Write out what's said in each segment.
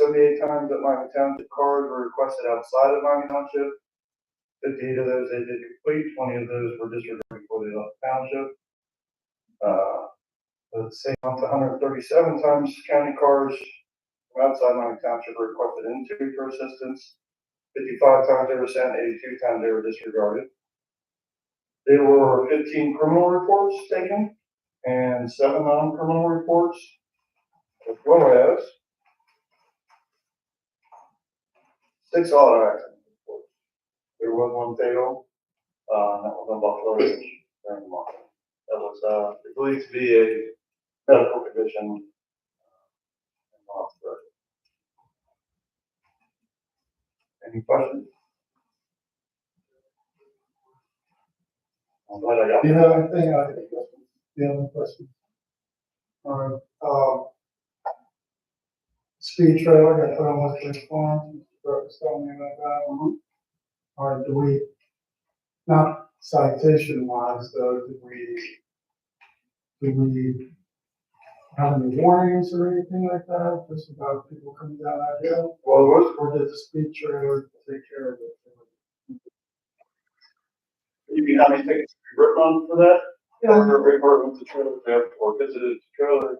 78 times that Miami Township cars were requested outside of Miami Township. 58 of those they did complete, 20 of those were disregarded before they left the township. The same month, 137 times county cars from outside Miami Township were requested into for assistance. 55 times they were sent, 82 times they were disregarded. There were 15 criminal reports taken and 7 non-criminal reports, as well as 6 auto accident reports. There was one fatal, and that was on Buffalo Ridge during the month. That was believed to be a medical condition. Any questions? I'm glad I got. Do you have anything? Do you have any questions? All right. Speed trailer got put on Western Farm. Tell me about that. All right. Do we, not citation wise though, do we have any warnings or anything like that? Just about people coming down that hill? Well, or did the speed trailer take care of it? you mean how many tickets we written on for that? Yeah. Or with the trailer, or visited the trailer,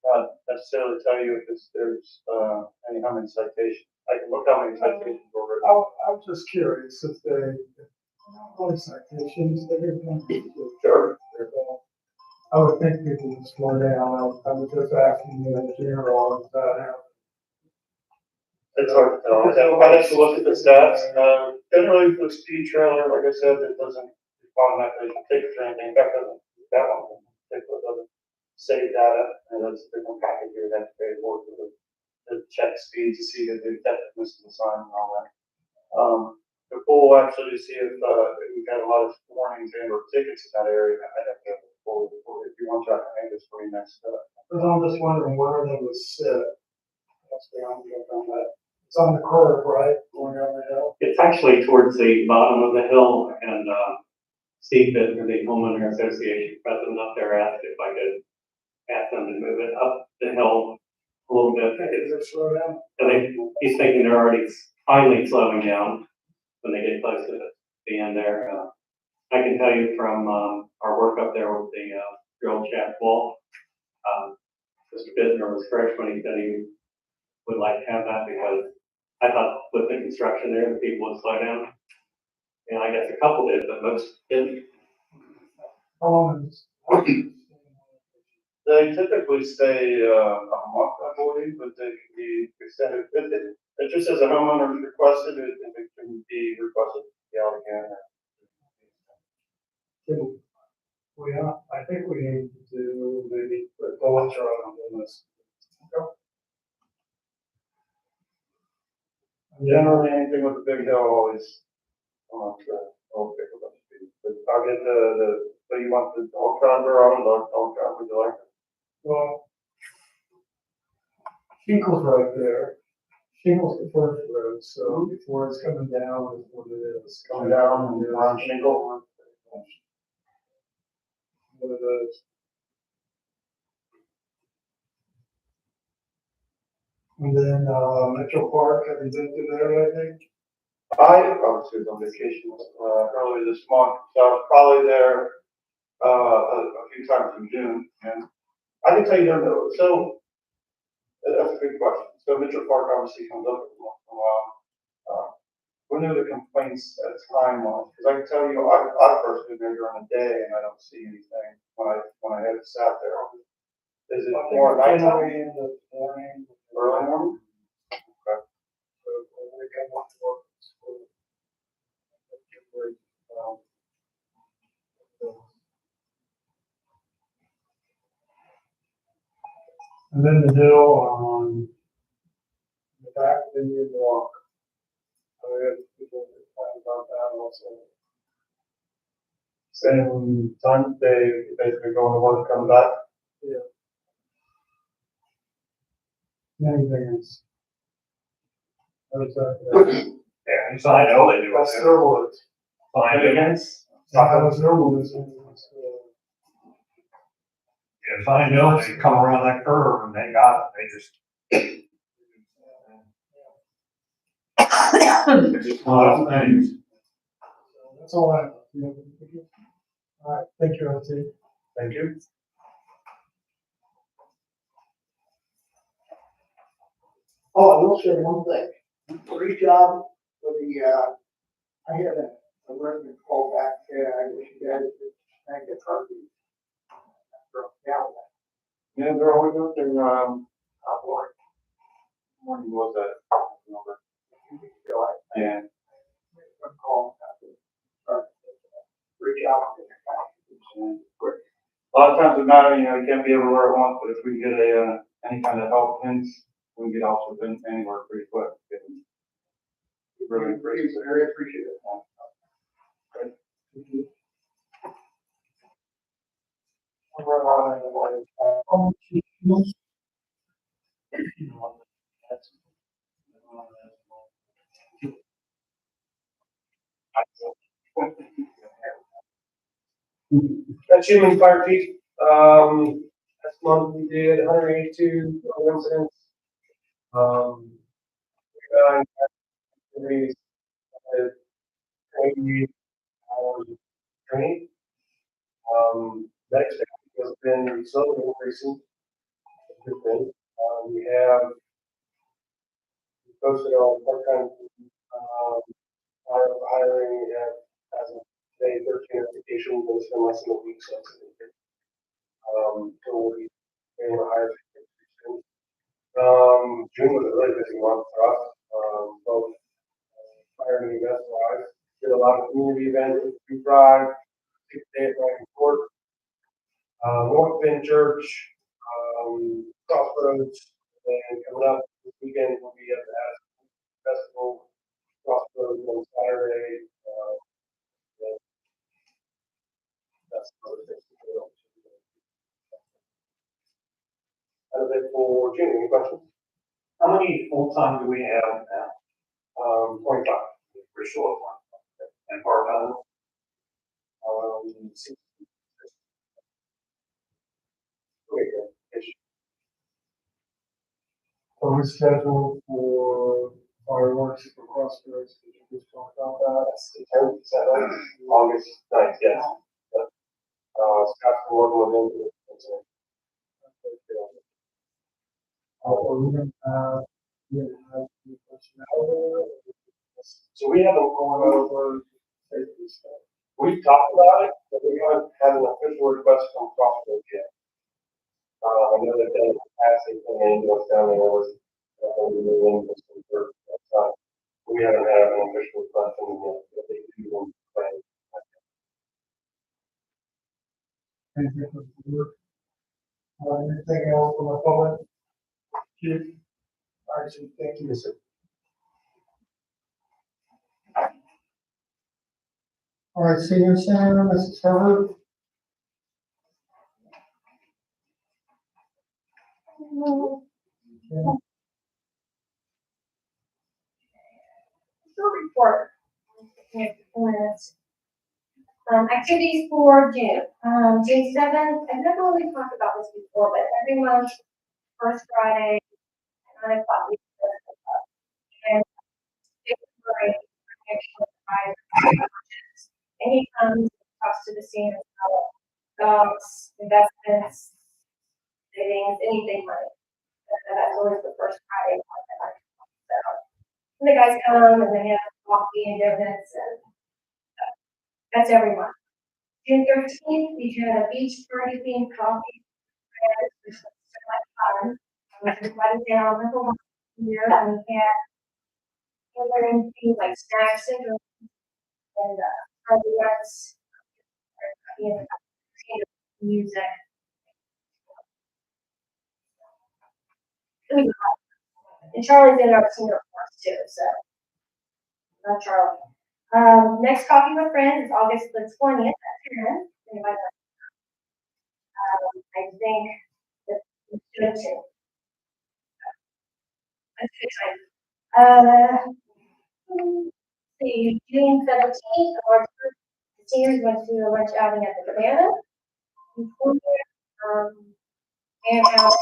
not necessarily tell you if there's how many citations. I can look how many citations were written. I'm just curious if they, all the citations, Sure. I would think people would slow down. I was just asking you in general, is that how? It's hard to tell. I'd have to look at the stats. Generally for the speed trailer, like I said, it doesn't automatically take or anything. In fact, that one doesn't save data, and that's a different package you would have to pay for to check speed to see the effectiveness of the sign and all that. The pool actually to see if we've got a lot of warnings and or tickets in that area. I'd have to pull if you want to try to hang this for you next. Because I'm just wondering where they would sit. That's the only thing on that. It's on the curve, right? Going down the hill. It's actually towards the bottom of the hill, and Steve Bittner, the homeowner association president up there, asked if I could ask them to move it up the hill a little bit. Slow down. He's thinking they're already finally slowing down when they get close to the end there. I can tell you from our work up there with the drill shaft wall, Mr. Bittner was fresh when he said he would like to have that, because I thought with the construction there, the people would slow down. And I guess a couple did, but most didn't. How long is They typically stay a month, I believe, but they can be extended. It just as a homeowner requested it, and it can be requested to be out again. I think we need to do maybe put bullets on this. Generally, anything with a big hill always, I'll pick up speed. But I'll get so you want the dog driver on the dog driver, would you like it? Well, Shingle's right there. Shingle's the first road, so before it's coming down is what it is. Coming down and around Shingle. What it is. And then Metro Park, have you been through there lately? I obviously was on vacation earlier this month, so I was probably there a few times in June, and I can tell you no. So that's a good question. So Mitchell Park obviously comes up every once in a while. When are the complaints time wise? Because I can tell you, I first been there during the day and I don't see anything when I had sat there. Is it more nighttime? In the morning. Early morning? Okay. So when we come up to work, and then the deal on the back of the Indian Walk. I had people complain about that also. Same time, they basically going to work, come back. Yeah. Many vans. Yeah, So I know they do. That's their words. Fine against. That was their words. If I know they come around that curve and they got it, they just. Just a lot of things. That's all I have. You have anything? All right, thank you, LT. Thank you. Oh, I will say one thing. Great job for the, I had a resident call back, I wish you guys could thank the Trustee. Yeah, they're always out there, morning was that number? Yeah. Call. Great job. A lot of times it's not, you can't be everywhere at once, but if we get any kind of help hints, we can get also anywhere pretty quick. Really appreciate it. Very appreciative. That's human fire chief. Last month we did 182 incidents. We had 80 hours of training. That expectation has been slowly increasing. Good thing. We have posted on part-time hiring as of today, 13 applications, but it's been less than a week since it. So we'll be able to hire soon. June was a really busy month for us, both fire and events wise. Did a lot of community events, food drive, 6-day at Ryan Court, North Bend Church, Crossroads, and coming up this weekend will be at the festival, Crossroads on Saturday. And that's another thing to do. That's it for June. Any questions? How many full-time do we have now? 25. We're short one. And part-time? 60. Okay, good. Are we scheduled for fireworks for Crossroads? Did you just talk about that? That's the 10th, 7th, August 9th, yes. Scott's been working with him. Are we gonna have, any personnel? So we haven't gone over safety stuff. We've talked about it, but we haven't had an official request from Crossroads yet. I know that they passed an ambulance down there was, we haven't had an official request from them yet, but they do want to play. Anything from the board? Anything else from the public? Chief? All right, Chief, thank you, sir. All right, senior center, Mrs. Herbert. Short report. Minutes. Activities for June. June 7th, I've never really talked about this before, but every month, first Friday, at 9 o'clock, we do this club. And it's great. And he comes, talks to the seniors about dogs, investments, savings, anything money. That's always the first Friday. So, the guys come and they have coffee and donuts and that's every month. June 13th, we had a beach party themed coffee. And it was so much fun. We invited down the whole year and we had other things like snacks and carbohydrates, music. And Charlie's in our senior course too, so. Not Charlie. Next coffee with friends is August the 20th at 10. Anybody? I think that's good too. That's good time. See, June 17th, our seniors went to a lunch outing at the Cabana. And out.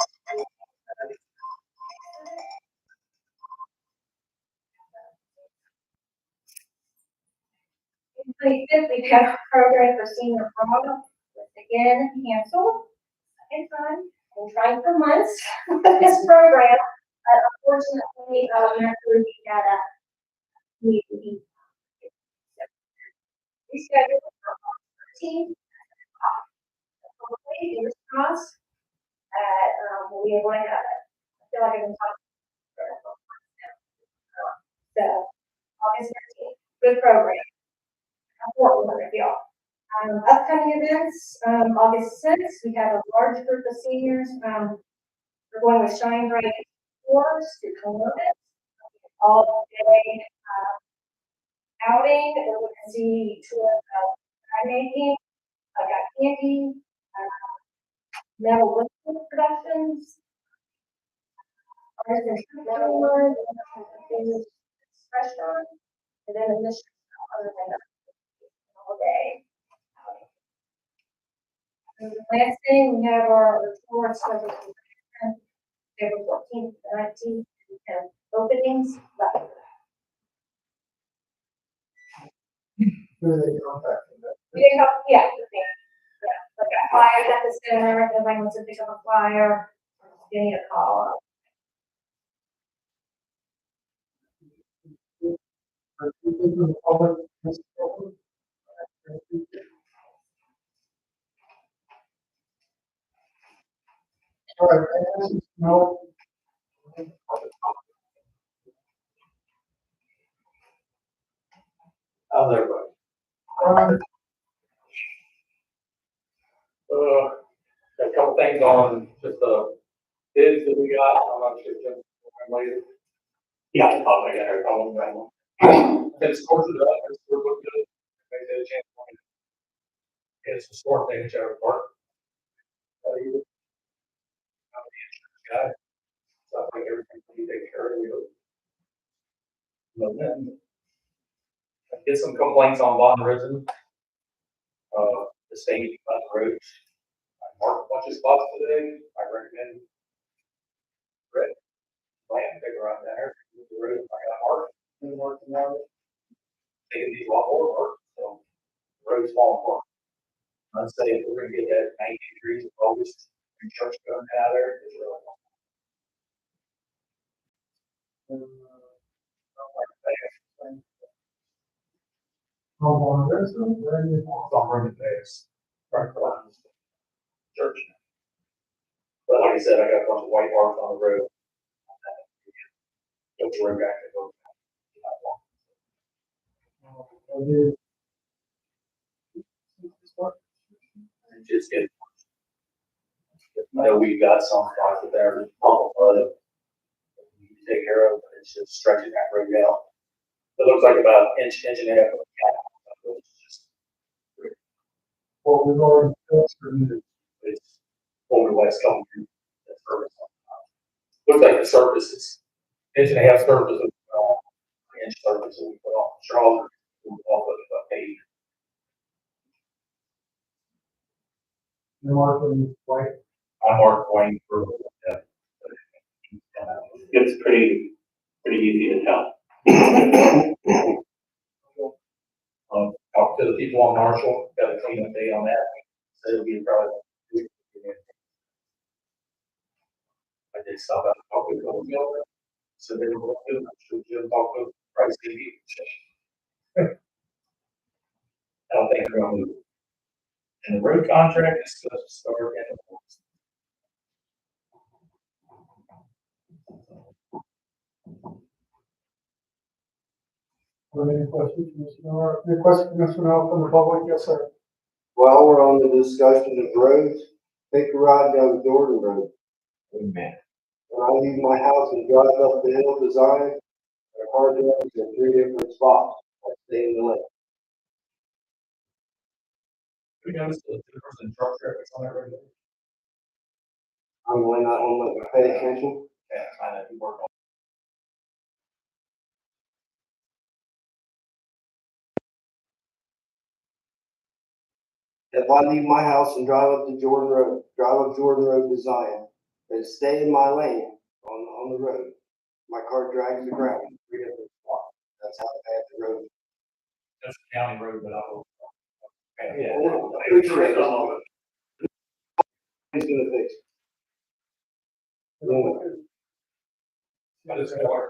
25th, we have a program for senior prom, was again canceled, second time, and trying for months with this program. But unfortunately, after we had a meeting, we scheduled for 13, hopefully, fingers crossed, we'll be able to have it. I feel like I've been talking for a couple months now. So, August 13th, good program. Important one, y'all. Upcoming events, August 6th, we have a large group of seniors, we're going with Shine Bright Tours to Columbus, all day, outing, we're going to see tour of pie making, I got candy, metal wood productions, artists and metal wood, restaurant, and then a mission other than that, all day. And the last thing, we have our tour scheduled for April 14th, 19th, and openings left. Who are they contacting? We didn't have, yeah, like a flyer at the center, if anybody wants to pick up a flyer, you need a call. Are you thinking of public? All right, no. How's everybody? A couple things on just the bids that we got, I'm not sure, Jim, later. Yeah, I'll talk again. It's sorted up, it's sort of good, maybe a chance for me. It's a sort thing, whichever part. You. I'm the insurance guy, so I think everything can be taken care of, you. But then, I get some complaints on Von Risen. The state on the roads. I marked a bunch of spots today, I recommend. Red, land bigger out there, the road, I got marked. Taking these a lot more work, so the road's falling apart. I'd say if we're gonna get that 90 degrees of August, and church going out there, it's really not. Homeowner resident, where are you? It's on Roman days, right around the church. But like I said, I got a bunch of white marks on the road. Don't worry back to go. Just get. I know we've got some spots that there, that we need to take care of, but it's just stretching that road out. It looks like about inch and a half. It's just, Well, we've already discussed it. it's over west coming through. That surface. Looks like the surface is inch and a half surface of, inch surface that we put on. Charles, off of the page. You're marking white. I'm Mark Wayne for, It's pretty easy to tell. Talk to the people on Marshall, got a clean up day on that, so it'll be probably. I did stop out and talk with them, so they were going to, I'm sure Jim talked to Price TV. I don't think they're going to. And the road contract is supposed to start in the month. Any questions, Mr. Miller? Any questions, Mr. Miller, from the public? Yes, sir. While we're on the discussion of roads, take a ride down Jordan Road. Amen. When I leave my house and drive up the hill design, the car drives in 3 different spots. I stay in the lane. We noticed the difference in truck traffic on that road. I'm really not on to pay attention. Yeah, I know, you work on. If I leave my house and drive up Jordan Road design, then stay in my lane on the road. My car drags the ground in 3 different spots. That's how bad the road is. That's a county road, but I will. Yeah. Appreciate it. He's gonna fix it. Yeah. But it's gonna work.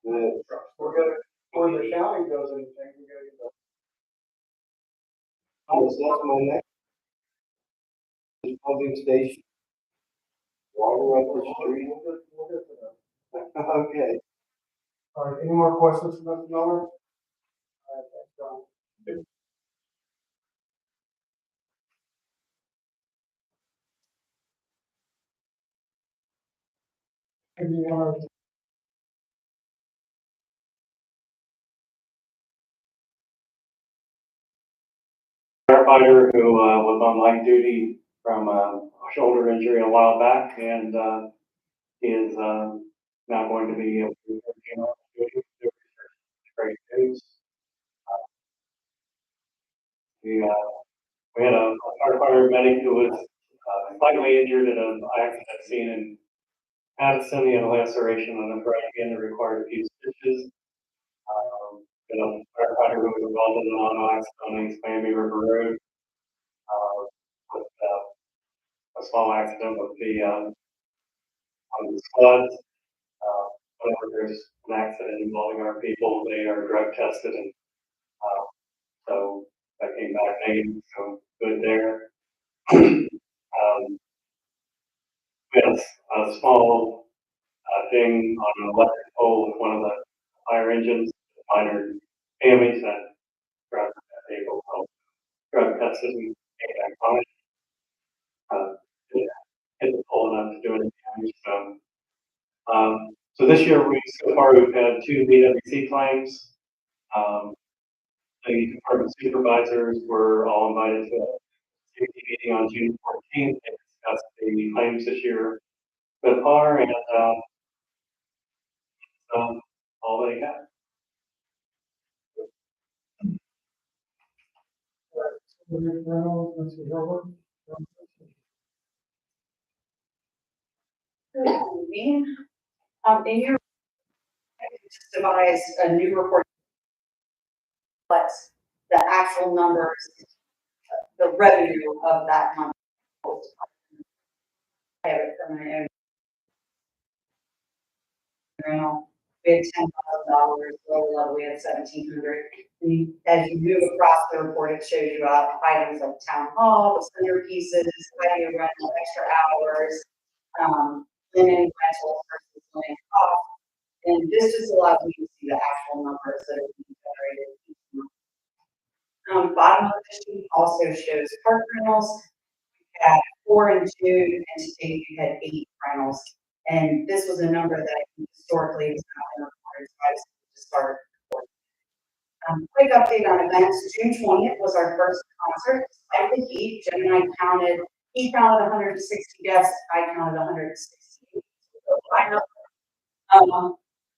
Yeah. We're gonna, when the county does anything, we gotta get the. That's my next. Pumping station. Water up the street. We'll get to that. Okay. All right, any more questions from Mr. Miller? All right, thanks, John. If you want to Firefighter who, was on light duty from a shoulder injury a while back and, is, now going to be able to, great news. We had a firefighter medic who was, slightly injured in an accident scene in Addison. He had a laceration on his right hand that required a few stitches. Firefighter who was involved in an auto accident on East Miami River Road. With, a small accident with the, on the floods. Whenever there's an accident involving our people, they are drug tested and, so that came back negative, so good there. We had a small, thing on an electric pole with one of the fire engines, minor damage that drug vehicle, drug tested and came back on it. Yeah, hit the pole enough to do any damage, so this year so far we've had 2 BWC claims. The department supervisors were all invited to a safety meeting on June 14th. They discussed the claims this year so far and, all they got. Mr. Reynolds, Mr. Gilbert. Meeting. In your, just devise a new report. But the actual numbers, the revenue of that month. I have it from my own. Journal. We had $10,000, lower level, we had 1,700. As you move across the report, it shows you items like town hall, the centerpieces, patio rental, extra hours, linen rentals versus linen cost. And this just allows me to see the actual numbers that are being generated each month. Bottom of the sheet also shows park rentals. We had 4 in June, and today we had 8 rentals. And this was a number that historically was not been reported, so I just started reporting. Quick update on events. June 20th was our first concert. Despite the heat, Jim and I counted, he counted 160 guests, I counted 160.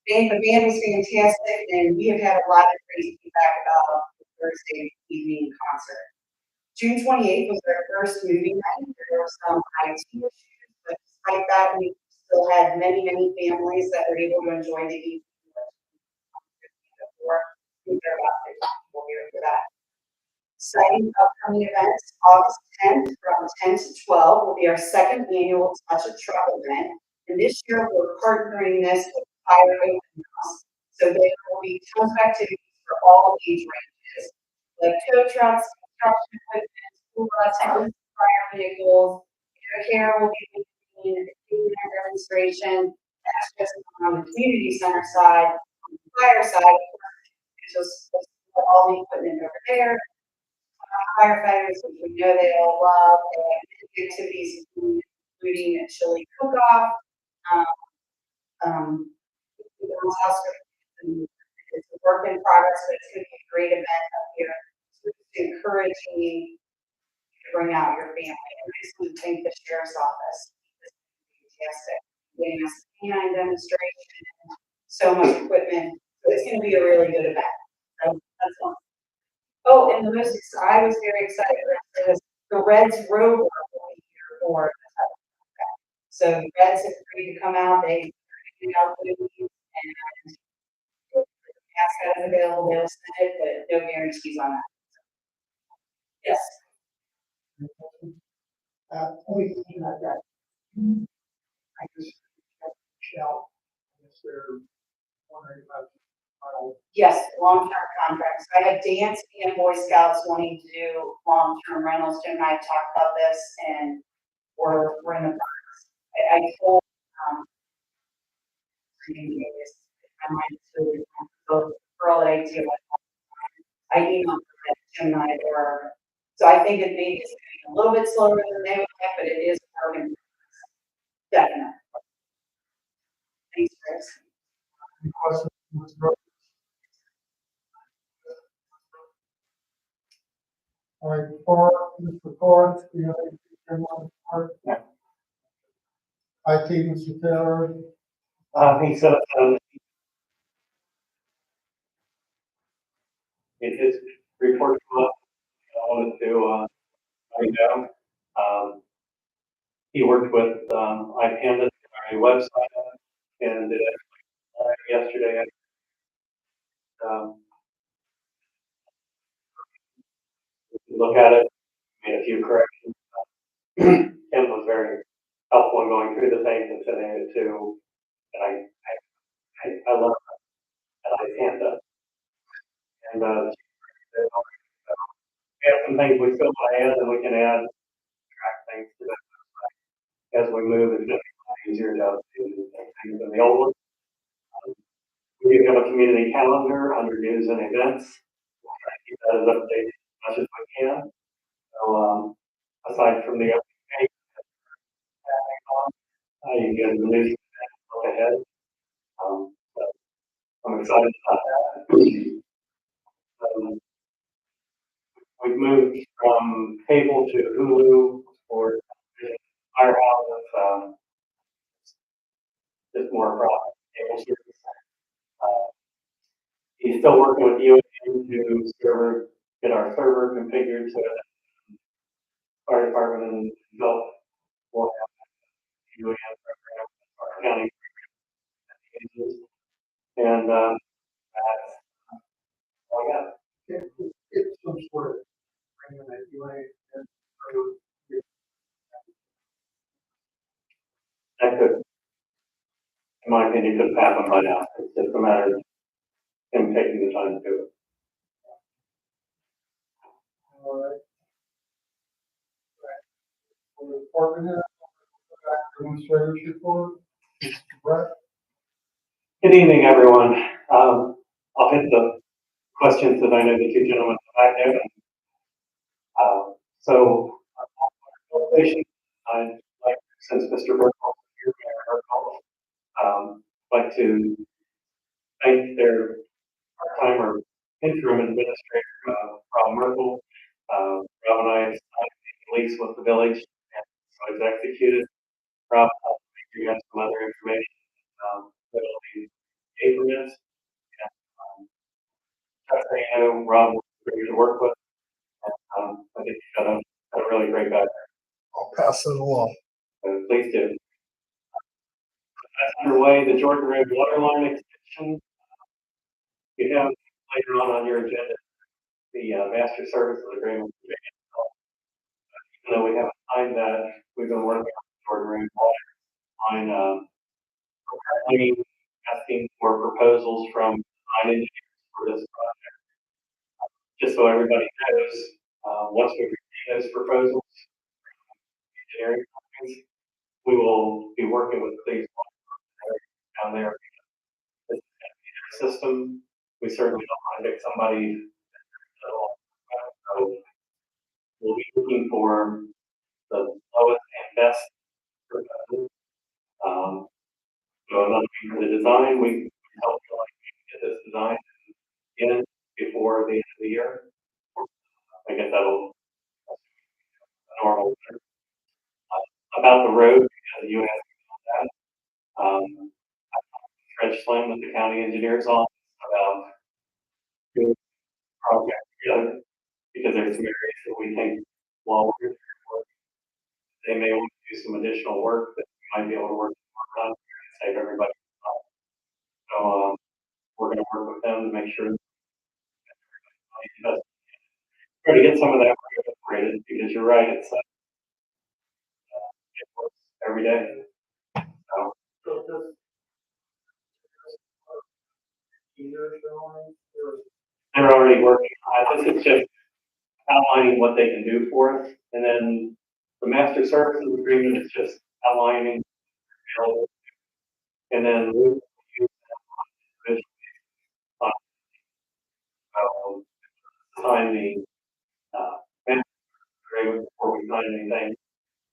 The band was fantastic, and we have had a lot of great feedback about the Thursday evening concert. June 28th was our first movie night. There were some IT issues, but despite that, we still had many families that were able to enjoy the evening. There are about 50 people here for that. Exciting upcoming events, August 10th from 10 to 12 will be our second annual Touch a Truck event. And this year we're partnering this with Fire Open House. So there will be tons of activities for all age ranges, like tow trucks, construction equipment, school buses, fire vehicles. Care will be doing a demonstration. That's just on the community center side. On the fire side, just put all the equipment over there. Firefighters, which we know they all love, and activities including a chili cook-off. It's a work in progress, but it's going to be a great event up here. So it's encouraging to bring out your family. And I just want to thank the sheriff's office. This is fantastic. Getting us a canine demonstration, so much equipment. So it's going to be a really good event. So that's all. Oh, and I was very excited for this. The Reds rover will be here for so the Reds have agreed to come out. They out movies and pass that is available, they'll send it, but no guarantees on that. Yes. Only thing I've got. I just, Shell, is there wondering about final. Yes, long-term contracts. I have dance and Boy Scouts wanting to do long-term rentals. Jim and I have talked about this and we're in the process. I told, I might do the girl that I deal with. I emailed her that Jim and I were, so I think it may be a little bit slower than they would like, but it is working. Definitely. Thanks, Chris. Any questions, Mr. Brooks? All right, Mr. Forrest, do you have anything you want to report? IT, Mr. Taylor, He said, in his report to us, I wanted to, let you know, he worked with, iPanda, our new website, and did it yesterday. Look at it, made a few corrections. Tim was very helpful in going through the things and sending it to, and I love that iPanda. And, we have some things we still want to add, and we can add, track things to that as we move. It's just easier to do things than the old one. We do have a community calendar under news and events. We'll try to keep that as updated as much as we can. So, aside from the update, you get the news look ahead. So I'm excited about that. We've moved from cable to Hulu for Firehouse, just more profit cable service. He's still working with UAM to get our server configured so that fire department and health will have UAM program, our county program. And, that's all I got. It's some sort of agreement that you and. That could, in my opinion, could have happened by now. It's just a matter of him taking the time to do it. all right. For the department head, administrators report, Mr. Brett, Good evening, everyone. I'll hit the questions that I know the two gentlemen have there. So, I'd like, since Mr. Burkholz is here, Mayor Burkholz, like to thank their part-time or interim administrator, Rob Merkel. Rob and I have signed a lease with the village, and so it's executed. Rob, I'll make you guys some other information, that'll be paper minutes. Just so you know, Rob was great to work with. I think he's got a really great guy there. I'll pass it along. So please do. That's underway, the Jordan Road water line extension. You have later on your agenda, the master services agreement. Even though we haven't signed that, we've been working on the Jordan Road water line. We're currently asking for proposals from design engineers for this project. Just so everybody knows, once we receive those proposals from engineering companies, we will be working with Cleveland down there. This is their system. We certainly don't want to pick somebody at all. So we'll be looking for the lowest and best proposal. So another thing for the design, we help you like get this design in before the end of the year. I guess that'll normal. About the road, because you asked me about that. I talked to Fred Schlim with the county engineer's office about doing the project together, because there's some areas that we think, while we're here, they may want to do some additional work that we might be able to work on to save everybody. So we're going to work work with them to make sure. Try to get some of that recuperated, because you're right, it's, it works every day. So, So this. Years going, or they're already working on it. This is just outlining what they can do for us. And then the master services agreement is just outlining, and then we use that on sign the, master agreement before we sign anything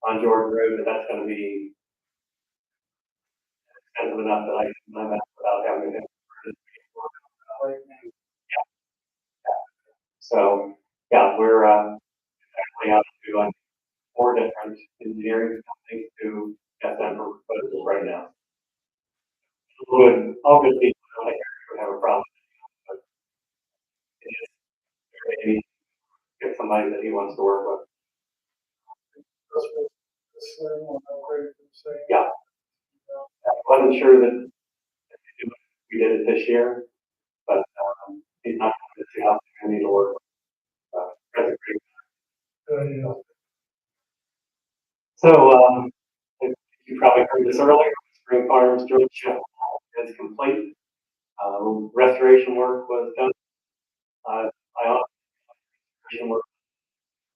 on Jordan Road, but that's gonna be expensive enough that I can do that without having to. So, yeah, we're, actually out to like 4 different engineering companies to get them proposals right now. Good, all good people, I don't think we have a problem. But it is maybe get somebody that he wants to work with. this thing on upgrade to the same. Yeah. I wasn't sure that we did it this year, but, he's not going to see how many to work with. That's a great. Yeah. So, you probably heard this earlier, Spring Farms drill ship is complete. Restoration work was done. I also, restoration work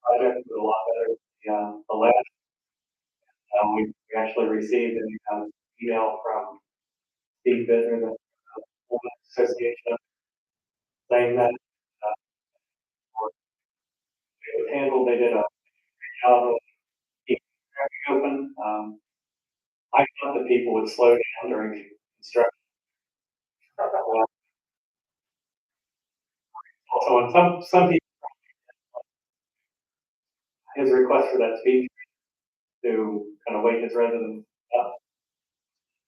project was a lot better than the last. We actually received an email from Steve Bittner, the Homeowners Association, saying that it was handled. They did a great job of keeping traffic open. I thought that people would slow down during construction. Also, and some people, his request for that speed to kind of wake his residents up,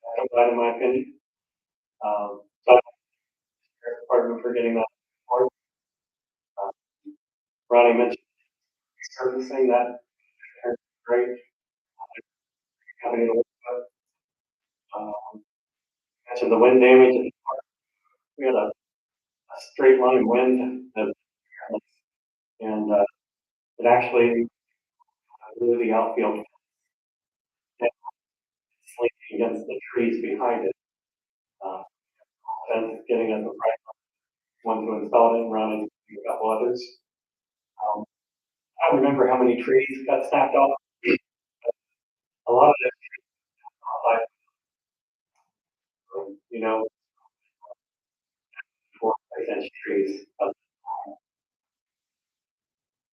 I don't know, in my opinion. So, sheriff's department for getting that report. Ronnie mentioned servicing that, great. Having to work with. Mentioned the wind damage in the park. We had a straight line wind that, and it actually blew the outfield sleeping against the trees behind it. And getting us the right one to install it and running a couple others. I don't remember how many trees got snapped off. A lot of it, you know, 4-inch trees.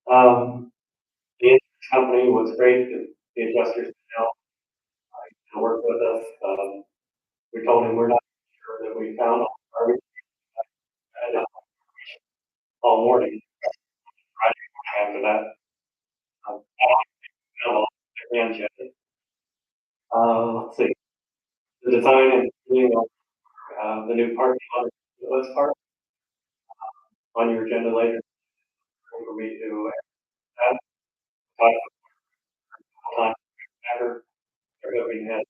The insurance company was great. The adjusters to work with us. We told him we're not sure that we found all all morning. Friday after that. I don't know, again, Jeff. Let's see. The design and cleaning of the new parking lot, the West Park, on your agenda later for me to add. Talk about time matter. They're hoping that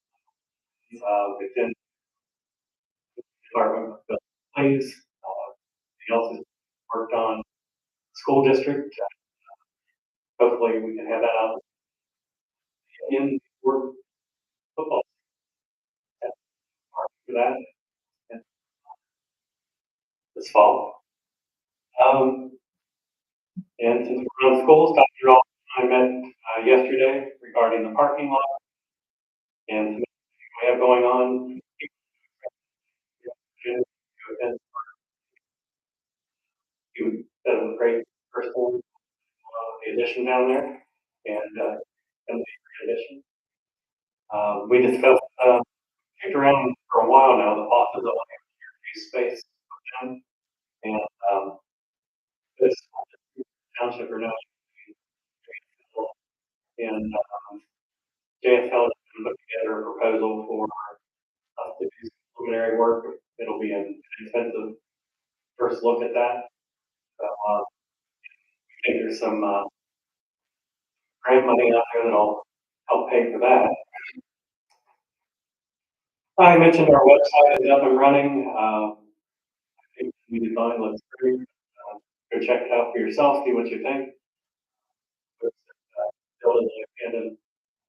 within the department of the plays, he also worked on school district. Hopefully we can have that out in work football. For that this fall. And since we're on schools, Dr. All, I met yesterday regarding the parking lot and we have going on. You did a great first one, the addition down there, and the addition. We discussed, kicked around for a while now, the possibility of space for them, and this township or not, and JFL is going to put together a proposal for us to do preliminary work. It'll be an expensive first look at that. So, I think there's some grant money out there that'll help pay for that. I mentioned our website is up and running. I think new design looks great. Go check it out for yourself, see what you think. Build it and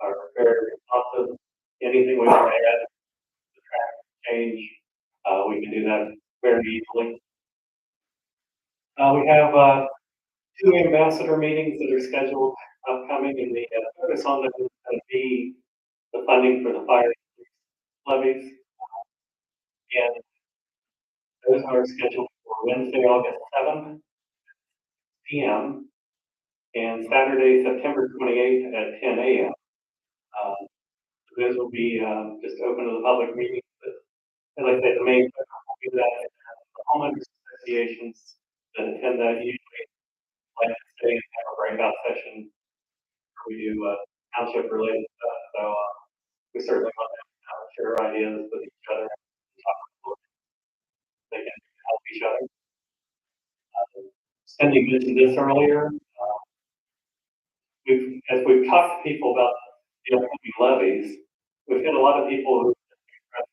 are very responsive. Anything we want to add, change, we can do that very easily. We have, 2 ambassador meetings that are scheduled upcoming, and the focus on them is going to be the funding for the fire levies. And those are scheduled for Wednesday, August 7th, p.m. and Saturday, September 28th at 10 a.m. Those will be just open to the public meetings. But as I said, the main focus will be that the homeowners associations that attend that usually like to stay and have a breakout session where we do township related stuff. So we certainly want to share ideas with each other and talk about they can help each other. Cindy mentioned this earlier. As we've talked to people about the upcoming levies, we've had a lot of people who express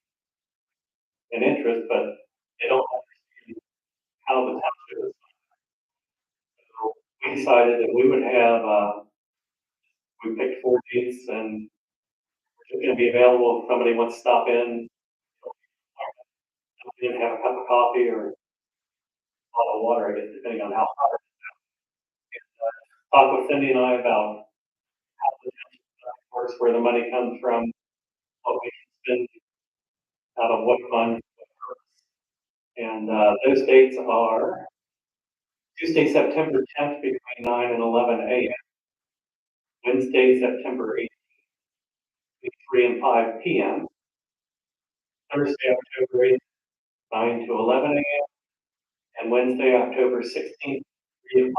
an interest, but they don't understand how the township is. So we decided that we would have, we picked 4 dates and we're going to be available if somebody wants to stop in and have a cup of coffee or a bottle of water, I guess, depending on how hot it is. Talk with Cindy and I about how the township works, where the money comes from, what we can spend out of what fund. And those dates are Tuesday, September 10th between 9 and 11 a.m. Wednesday, September 18th between 3 and 5 p.m. Thursday, October 8th, 9 to 11 a.m. and Wednesday, October 16th, 3 to 5.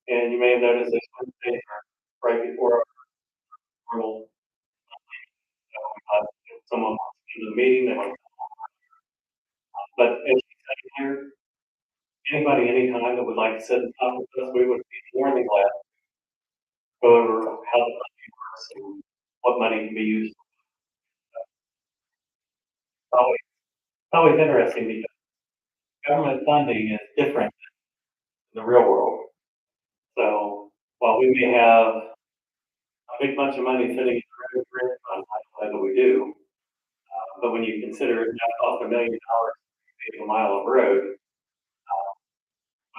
And you may have noticed this Wednesday right before our normal. If someone wants to do the meeting, they might. But as you said here, anybody, anytime that would like to sit and talk with us, we would be more than glad to go over how the funding works and what money can be used. Always interesting because government funding is different in the real world. So while we may have a big bunch of money sitting in the road fund, like we do, but when you consider it now cost $1 million to make a mile of road,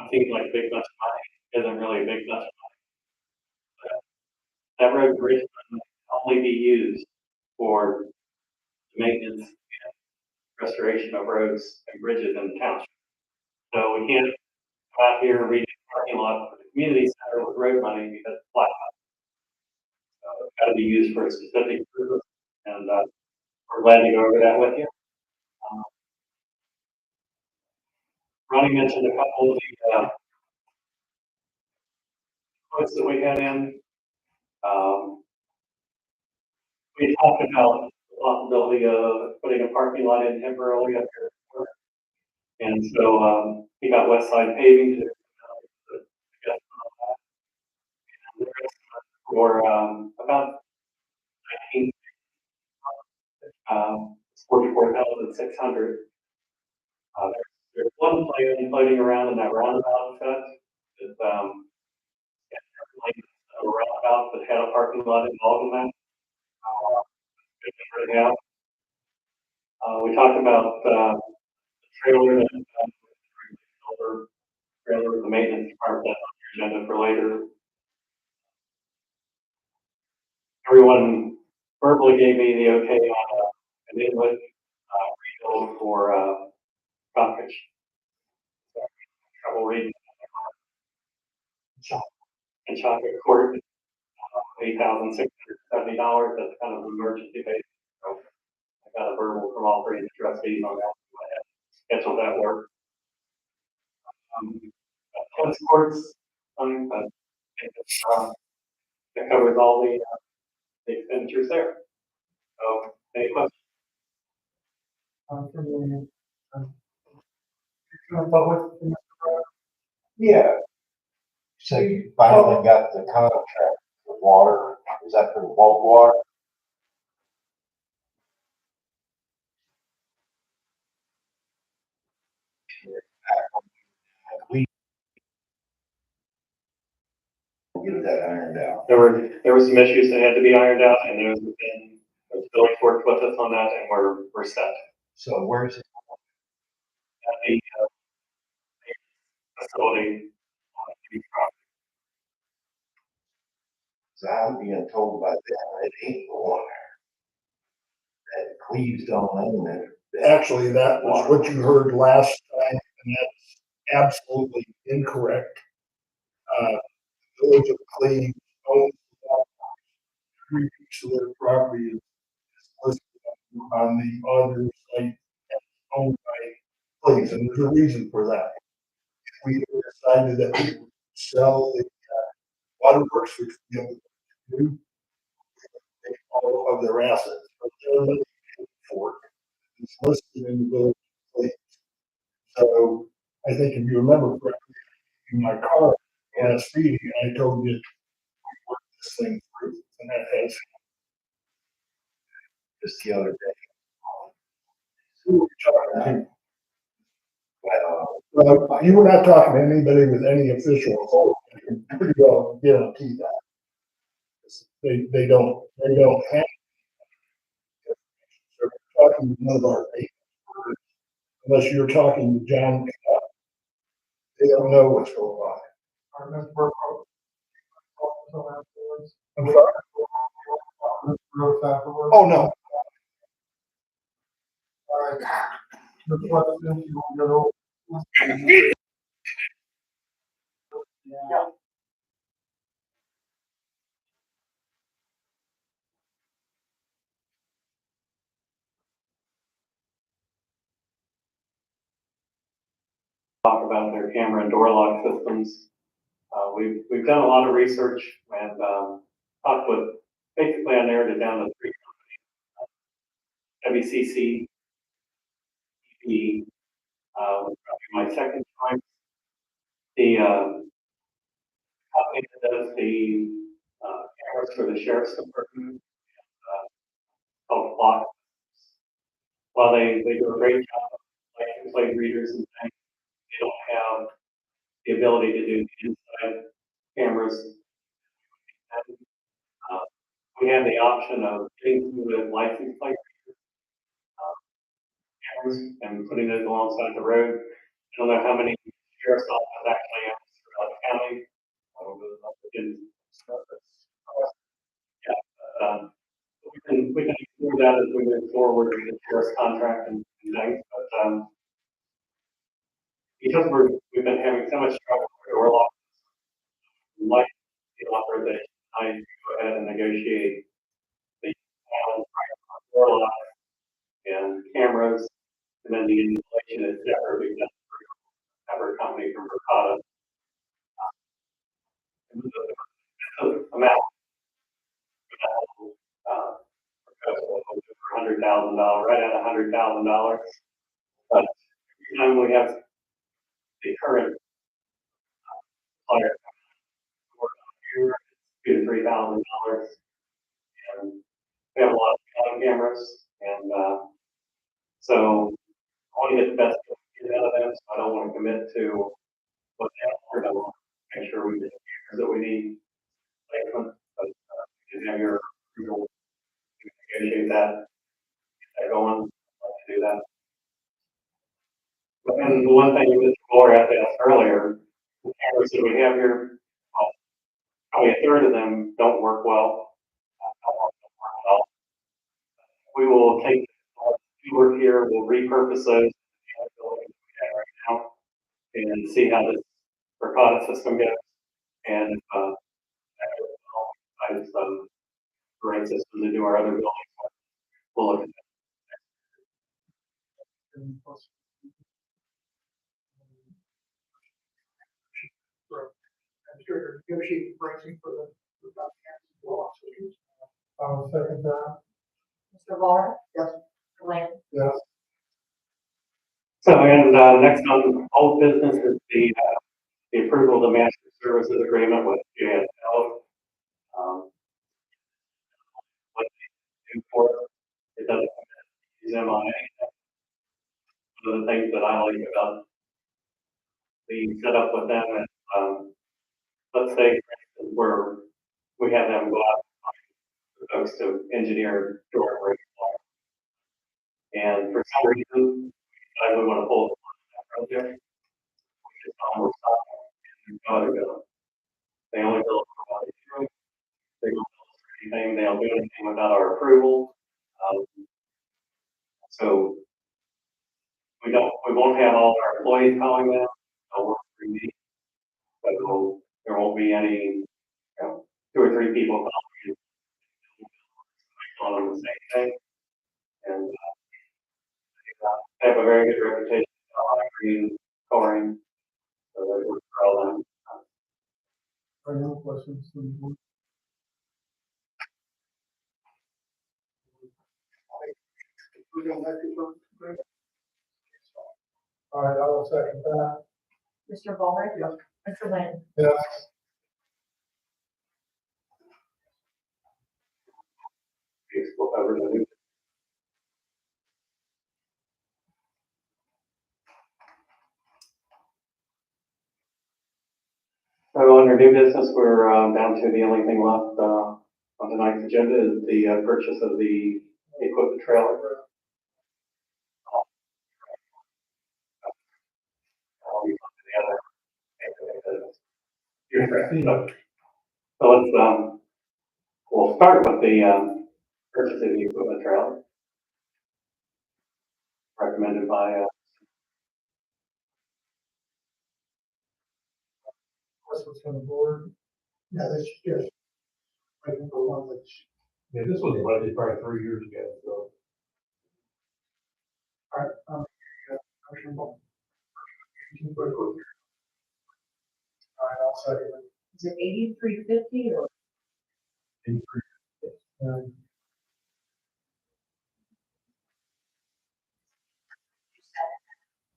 it seems like a big bunch of money isn't really a big bunch of money. But that road and bridge fund can only be used for maintenance and restoration of roads and bridges in the township. So we can't go out here and redo the parking lot for the community center with road money because it's flat. It's got to be used for a specific purpose, and we're glad to go over that with you. Ronnie mentioned a couple of the quotes that we had in. We talked about the possibility of putting a parking lot in temporarily up here. And so we got West Side Paving to for about 19, 44,600. There's one plan floating around in that roundabout set. It's a roundabout that had a parking lot involved in that. We talked about the trailer that trailer with the maintenance department on your agenda for later. Everyone verbally gave me the okay on an inlet rebuild for Rockage. Trouble reading. And chocolate court, $8,670. That's kind of an emergency basis. So I got a verbal from all 3 of the trustees on that. Schedule that work. Tennis courts, that covers all the expenditures there. So, any questions? Yeah. So you finally got the contract for water, is that for the bulk water? that ironed out? There were some issues that had to be ironed out, and those have been, Billy worked with us on that, and we're set. So where's it? At the facility on the property. So I'm being told by them it ain't going there. That Cleves don't own it. Actually, that was what you heard last time, and that's absolutely incorrect. The Village of Cleveland owns every piece of their property is listed on the auditor's site, and owned by Cleveland, and there's a reason for that. We decided that we would sell the waterworks, which we own, to take all of their assets, but they're looking for it. It's listed in the village of Cleveland. So I think if you remember correctly, in my car last meeting, I told you to work this thing through, and that has. Just the other day. Who were you talking to? Well, Well, you were not talking to anybody with any official authority. I can pretty well guarantee that. They don't have. They're talking to none of our agents. Unless you're talking to John, they don't know what's going on. I'm sorry? Oh, no. Talk about their camera and door lock systems. We've done a lot of research and talked with, basically I narrowed it down to 3 companies. WCC, EP, was probably my second choice. The company that does the cameras for the sheriff's department, called Flock. While they do a great job of license plate readers and things, they don't have the ability to do the inside cameras. Uh, we have the option of getting through the license plate cameras and putting those alongside the road. I don't know how many sheriff's offices actually have throughout the county. Yeah, we can explore that as we move forward with the sheriff's contract and things, but because we've been having so much trouble with door locks, like the authorization, I go ahead and negotiate the final price on door locks and cameras, and then the installation is separately done for another company from Mercado. Amount $100,000, right at $100,000. But every time we have the current supplier here, $2,000 to $3,000, and we have a lot of counting cameras, and so I want to get the best we can out of them. So I don't want to commit to what they offer. I want to make sure we get the cameras that we need. But you have your approval to negotiate that, get that going, like to do that. And the one thing Mr. Moore had asked earlier, the cameras that we have here, well, probably a third of them don't work well. We will take the work here, we'll repurpose those right now and see how this Mercado system goes. And I just great system to do our other buildings. We'll look at that. I'm sure they're negotiating pricing for the law. I'll second that. Mr. Laura? Yes. Mr. Lane? Yes. So, and next on old business is the approval of the master services agreement with JSL. What they do for us, it doesn't use them on anything. One of the things that I like about the setup with them is, let's say, for instance, we have them go out and find folks to engineer door breaks. And for some reason, I would want to pull that project. It's almost stopped. They only build for about a year. They don't build for anything. They don't do anything without our approval. So we won't have all our employees calling them. They'll work through me. So there won't be any, 2 or 3 people calling them the same thing. And they have a very good reputation on green coloring. So they work for all them. Are no questions from the board? All right, I will second that. Mr. Ballmer? Yes. Mr. Lynn? Yes. We'll cover the new. So under new business, we're down to the only thing left on tonight's agenda is the purchase of the equipment trailer. So let's we'll start with the purchase of the equipment trailer. Recommended by Questions from the board? Yeah, that's just. Waiting for one which. Yeah, this was budgeted probably 3 years ago, so. All right, Commissioner Ball. All right, I'll second it. Is it 8350 or?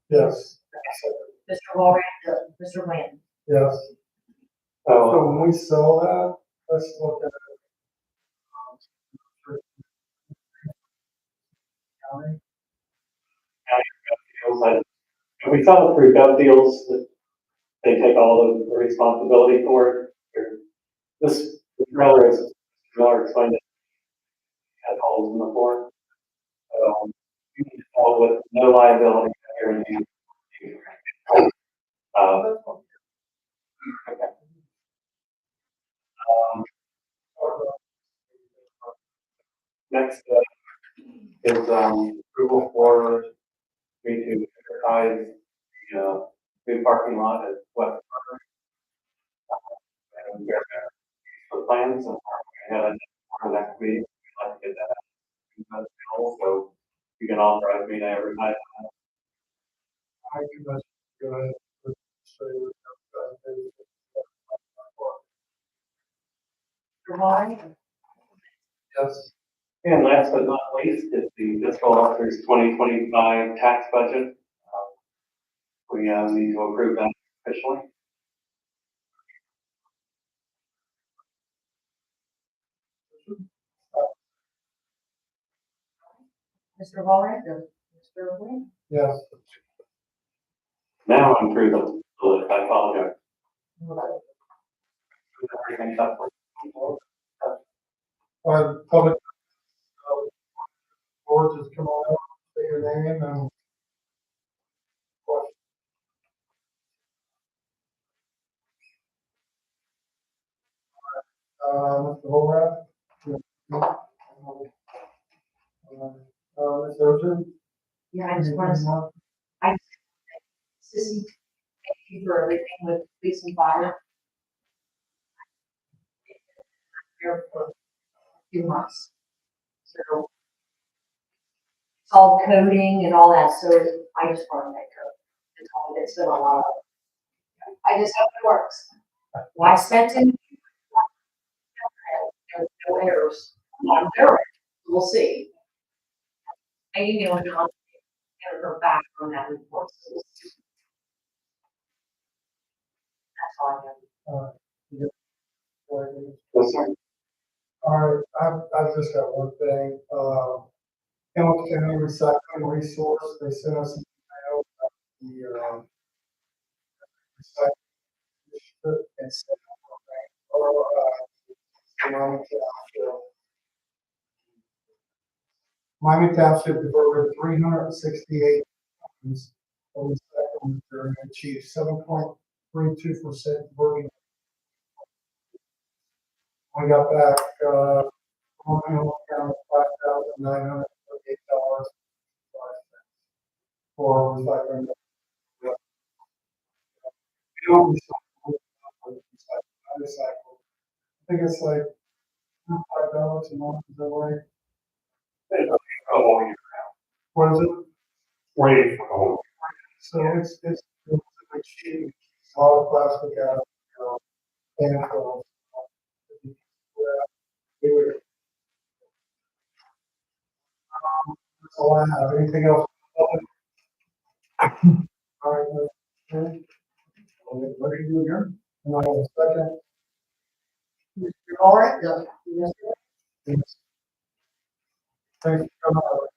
Yes. Mr. Walray? Mr. Lynn? Yes. So when we sell that, let's look at it. County. if we sell it through gov deals, they take all the responsibility for it. This trailer is explained it had holes in the floor. You can sell with no liability guarantee. Okay. Next is approval for me to advertise the new parking lot at West Park. And the plans and I had for next meeting. We'd like to get that out. So you can authorize me to advertise. I can just go ahead and say Mr. Walray? yes. And last but not least is the fiscal officer's 2025 tax budget. We need to approve that officially. Mr. Walray? Mr. Lynn? Yes. Now I'm through the list. I apologize. Everything's up. Public, board just come on up, say your name and. Mr. Holbrook? Ms. Ocean? Yeah, I just want to, Sissy, thank you for everything with police and fire. Here for a few months. So it's all coding and all that, so I just want to make code. It's been a lot of, I just hope it works. Well, I spent in, there's no errors on their end. We'll see. I emailed her, get her back on that report. So we'll see. That's all I have. Yes, sir. All right, I've just got one thing, Hamilton County Recycling Resource, they sent us an email about the, recycling initiative and sent out Miami Township diverted 368 tons of recycled material and achieved 7.32% diversion. We got back, on account $5,938 for recycling. You don't recycle, I recycle. I think it's like $5 a month, is that right? What is it? Waiting for the whole. So it's a cheap, all plastic out, landfills. That's all I have. Anything else? All right. Okay. What are you doing here? And I have a second. All right. Yes. Yes. Thanks for coming.